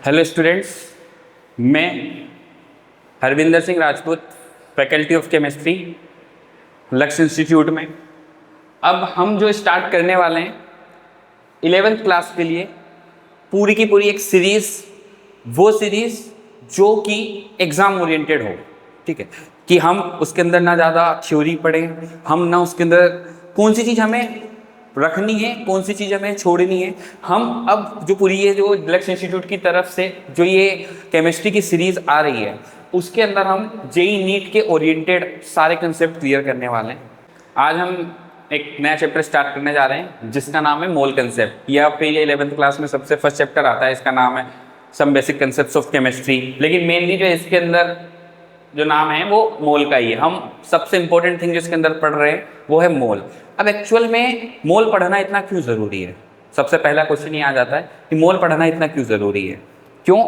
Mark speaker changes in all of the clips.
Speaker 1: Hello students, मैं Harvinder Singh Rajput, faculty of chemistry, लक्ष्य institute में। अब हम जो स्टार्ट करने वाले हैं 11th क्लास के लिए पूरी की पूरी एक सीरीज़, वो सीरीज़ जो कि एग्ज़ाम ओरिएंटेड हो। ठीक है, कि हम उसके अंदर ना ज़्यादा थ्योरी पढ़ें, हम ना उसके अंदर कौन सी चीज़ हमें रखनी है, कौन सी चीज़ हमें छोड़नी है। हम अब जो पूरी ये जो लक्ष्य इंस्टीट्यूट की तरफ से जो ये केमिस्ट्री की सीरीज़ आ रही है, उसके अंदर हम जेई नीट के ओरिएंटेड सारे कंसेप्ट क्लियर करने वाले हैं। आज हम एक नया चैप्टर स्टार्ट करने जा रहे हैं जिसका नाम है मोल कंसेप्ट, या फिर ये 11th क्लास में सबसे फर्स्ट चैप्टर आता है, इसका नाम है some basic concepts of chemistry. लेकिन मेनली जो इसके अंदर जो नाम है वो मोल का ही है। हम सबसे इंपॉर्टेंट थिंग जो इसके अंदर पढ़ रहे हैं वो है मोल। अब एक्चुअल में मोल पढ़ना इतना क्यों ज़रूरी है? सबसे पहला क्वेश्चन ये आ जाता है कि मोल पढ़ना इतना क्यों ज़रूरी है। क्यों?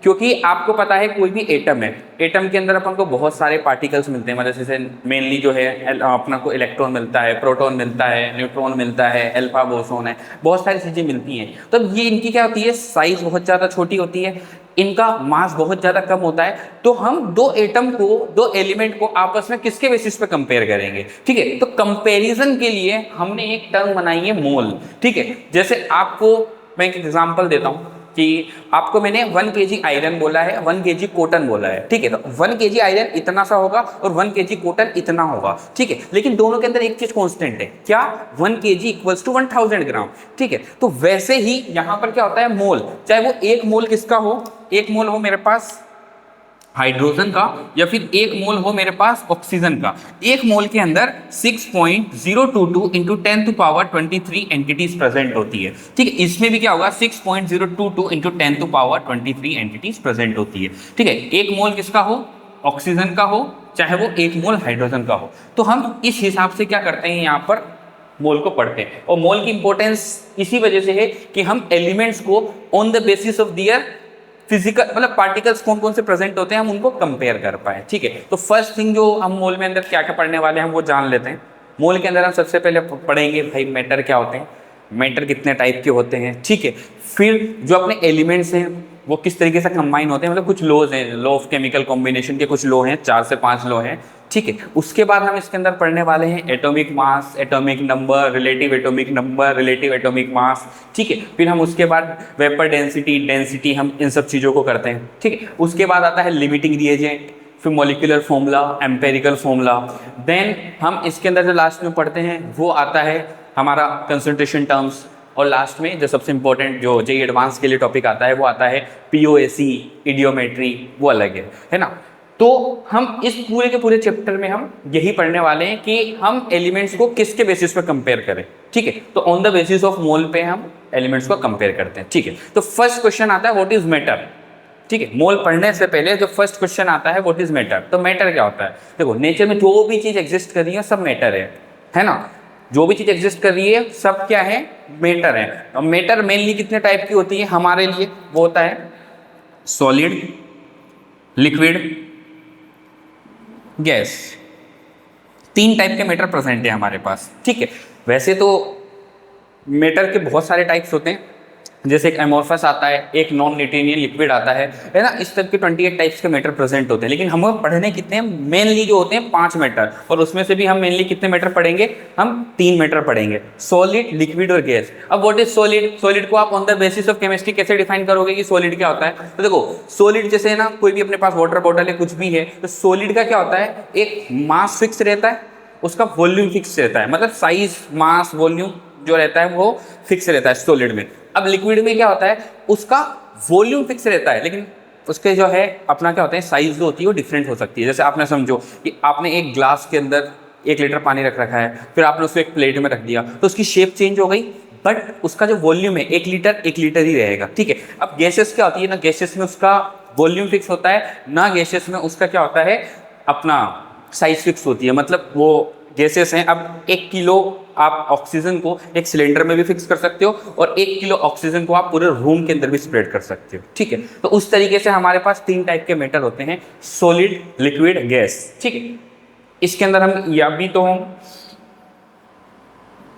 Speaker 1: क्योंकि आपको पता है कोई भी एटम है, एटम के अंदर अपन को बहुत सारे पार्टिकल्स मिलते हैं। मतलब जैसे मेनली जो है अपना को इलेक्ट्रॉन मिलता है, प्रोटॉन मिलता है, न्यूट्रॉन मिलता है, अल्फा बोसोन है, बहुत सारी चीज़ें मिलती हैं। तो ये इनकी क्या होती है, साइज बहुत ज़्यादा छोटी होती है, इनका मास बहुत ज़्यादा कम होता है। तो हम दो एटम को, दो एलिमेंट को आपस में किसके बेसिस पे कंपेयर करेंगे? ठीक है, तो कंपैरिजन के लिए हमने एक टर्म बनाई है मोल। ठीक है, जैसे आपको मैं एक एग्जांपल देता हूँ कि आपको मैंने 1 kg आयरन बोला है, 1 kg कॉटन बोला है। ठीक है, तो 1 kg आयरन इतना सा होगा और 1 kg कॉटन इतना होगा। ठीक है, लेकिन दोनों के अंदर एक चीज कांस्टेंट है, क्या? 1 kg इक्वल्स टू 1000 ग्राम। ठीक है, तो वैसे ही यहां पर क्या होता है, मोल, चाहे वो एक मोल किसका हो, एक मोल हो मेरे पास हाइड्रोजन का, या फिर एक मोल हो मेरे पास ऑक्सीजन का। एक मोल के अंदर 6.022 इंटू 10⁻23 एंटिटीज प्रेजेंट होती है। ठीक है, इसमें भी क्या होगा, 6.022 इंटू 10⁻23 एंटिटीज प्रेजेंट होती है। ठीक है, एक मोल किसका हो, ऑक्सीजन का हो, चाहे वो एक मोल हाइड्रोजन का हो। तो हम इस हिसाब से क्या करते हैं, यहाँ पर मोल को पढ़ते हैं। और मोल की इंपॉर्टेंस इसी वजह से है कि हम एलिमेंट्स को on the basis of their physical, मतलब पार्टिकल्स कौन कौन से प्रेजेंट होते हैं, हम उनको कंपेयर कर पाए। ठीक है, तो फर्स्ट थिंग जो हम मोल में अंदर क्या क्या पढ़ने वाले हैं वो जान लेते हैं। मोल के अंदर हम सबसे पहले पढ़ेंगे भाई मैटर क्या होते हैं, मैटर कितने टाइप के होते हैं। ठीक है, फिर जो अपने एलिमेंट्स हैं वो किस तरीके से कंबाइन होते हैं, मतलब कुछ लॉज हैं, लॉ ऑफ केमिकल कॉम्बिनेशन के कुछ लॉ हैं, 4 से 5 लॉ हैं। ठीक है, उसके बाद हम इसके अंदर पढ़ने वाले हैं atomic mass, atomic number, relative atomic number, relative atomic mass. ठीक है, फिर हम उसके बाद वेपर डेंसिटी, डेंसिटी, हम इन सब चीज़ों को करते हैं। ठीक है, उसके बाद आता है लिमिटिंग रिएजेंट, फिर molecular formula, empirical formula. Then हम इसके अंदर जो लास्ट में पढ़ते हैं वो आता है हमारा कंसंट्रेशन टर्म्स। और लास्ट में जो सबसे इंपॉर्टेंट जो जेई एडवांस के लिए टॉपिक आता है वो आता है पीओएसी, इडियोमेट्री, वो अलग है ना। तो हम इस पूरे के पूरे चैप्टर में हम यही पढ़ने वाले हैं कि हम एलिमेंट्स को किसके बेसिस पे कंपेयर करें। ठीक है, तो on the basis of mole पे हम एलिमेंट्स को कंपेयर करते हैं। ठीक है, तो फर्स्ट क्वेश्चन आता है व्हाट इज मैटर। ठीक है, मोल पढ़ने से पहले जो फर्स्ट क्वेश्चन आता है व्हाट इज मैटर। तो मैटर क्या होता है? देखो, नेचर में जो भी चीज एग्जिस्ट कर रही है सब मैटर है ना। जो भी चीज एग्जिस्ट कर रही है सब क्या है, मैटर है। और मैटर मेनली कितने टाइप की होती है हमारे लिए, वो होता है सॉलिड, लिक्विड, गैस। 3 टाइप के मैटर प्रेजेंट है हमारे पास। ठीक है, वैसे तो मैटर के बहुत सारे टाइप्स होते हैं, जैसे एक एमोर्फस आता है, एक नॉन न्यूटोनियन लिक्विड आता है ना। इस तरह के 28 टाइप्स के मैटर प्रेजेंट होते हैं। लेकिन हम पढ़ने कितने हैं, मेनली जो होते हैं 5 मैटर, और उसमें से भी हम मेनली कितने मैटर पढ़ेंगे, हम 3 मैटर पढ़ेंगे, सॉलिड, लिक्विड और गैस। अब व्हाट इज सॉलिड? सॉलिड को आप on the basis of chemistry कैसे डिफाइन करोगे कि सॉलिड क्या होता है? तो देखो, सॉलिड जैसे है ना, कोई भी अपने पास वाटर बॉटल है, कुछ भी है, तो सॉलिड का क्या होता है, एक मास फिक्स रहता है, उसका वॉल्यूम फिक्स रहता है, मतलब साइज, मास, वॉल्यूम जो रहता है वो फिक्स रहता है सॉलिड में। अब लिक्विड में क्या होता है, उसका वॉल्यूम फिक्स रहता है, लेकिन उसके जो है अपना क्या होता है, साइज जो होती है वो डिफरेंट हो सकती है। जैसे आपने समझो कि आपने एक ग्लास के अंदर 1 लीटर पानी रख रखा है, फिर आपने उसको एक प्लेट में रख दिया, तो उसकी शेप चेंज हो गई, बट उसका जो वॉल्यूम है 1 लीटर 1 लीटर ही रहेगा। ठीक है, अब गैसेस क्या होती है ना, गैसेस में उसका वॉल्यूम फिक्स होता है ना, गैसेस में उसका क्या होता है, अपना साइज फिक्स होती है। मतलब वो गैसेस हैं, अब 1 किलो आप ऑक्सीजन को एक सिलेंडर में भी फिक्स कर सकते हो, और 1 किलो ऑक्सीजन को आप पूरे रूम के अंदर भी स्प्रेड कर सकते हो। ठीक है, तो उस तरीके से हमारे पास 3 टाइप के मैटर होते हैं, सॉलिड, लिक्विड, गैस। ठीक है, इसके अंदर हम या भी तो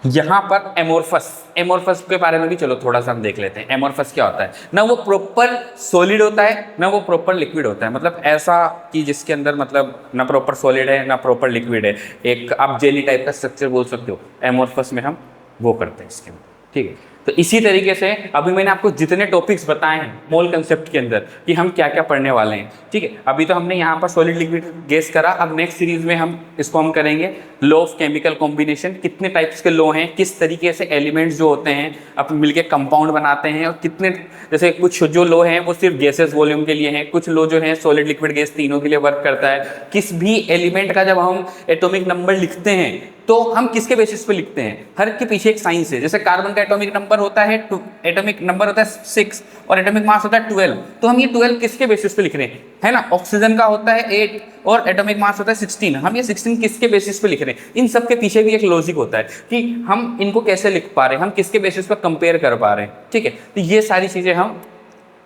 Speaker 1: यहाँ पर एमोर्फस के बारे में भी चलो थोड़ा सा हम देख लेते हैं। एमोर्फस क्या होता है? ना वो प्रॉपर सॉलिड होता है ना वो प्रॉपर लिक्विड होता है, मतलब ऐसा कि जिसके अंदर मतलब ना प्रॉपर सॉलिड है ना प्रॉपर लिक्विड है, एक आप जेली टाइप का स्ट्रक्चर बोल सकते हो। एमोर्फस में हम वो करते हैं इसके अंदर, ठीक है। तो इसी तरीके से अभी मैंने आपको जितने टॉपिक्स बताए हैं मोल कंसेप्ट के अंदर कि हम क्या क्या पढ़ने वाले हैं, ठीक है। अभी तो हमने यहाँ पर सॉलिड लिक्विड गैस करा, अब नेक्स्ट सीरीज में हम इसको हम करेंगे लॉ ऑफ केमिकल कॉम्बिनेशन, कितने टाइप्स के लॉ हैं, किस तरीके से एलिमेंट्स जो होते हैं अब मिलके कंपाउंड बनाते हैं, और कितने जैसे कुछ जो लॉ हैं वो सिर्फ गैसेस वॉल्यूम के लिए हैं, कुछ लॉ जो है सॉलिड लिक्विड गैस तीनों के लिए वर्क करता है। किस भी एलिमेंट का जब हम एटॉमिक नंबर लिखते हैं तो हम किसके बेसिस पे लिखते हैं, हर के पीछे एक साइंस है। जैसे कार्बन का एटॉमिक नंबर होता है 6 और एटॉमिक मास होता है 12, तो हम ये 12 किसके बेसिस पे लिख रहे हैं, है ना। ऑक्सीजन का होता है 8 और एटॉमिक मास होता है 16, हम ये 16 किसके बेसिस पे लिख रहे हैं। इन सब के पीछे भी एक लॉजिक होता है कि हम इनको कैसे लिख पा रहे हैं, हम किसके बेसिस पर कंपेयर कर पा रहे हैं, ठीक है। तो ये सारी चीजें हम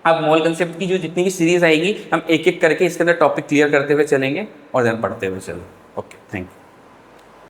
Speaker 1: अब मोल कंसेप्ट की जो जितनी भी सीरीज आएगी हम एक एक करके इसके अंदर टॉपिक क्लियर करते हुए चलेंगे और देन पढ़ते हुए चलेंगे। Okay, thank you.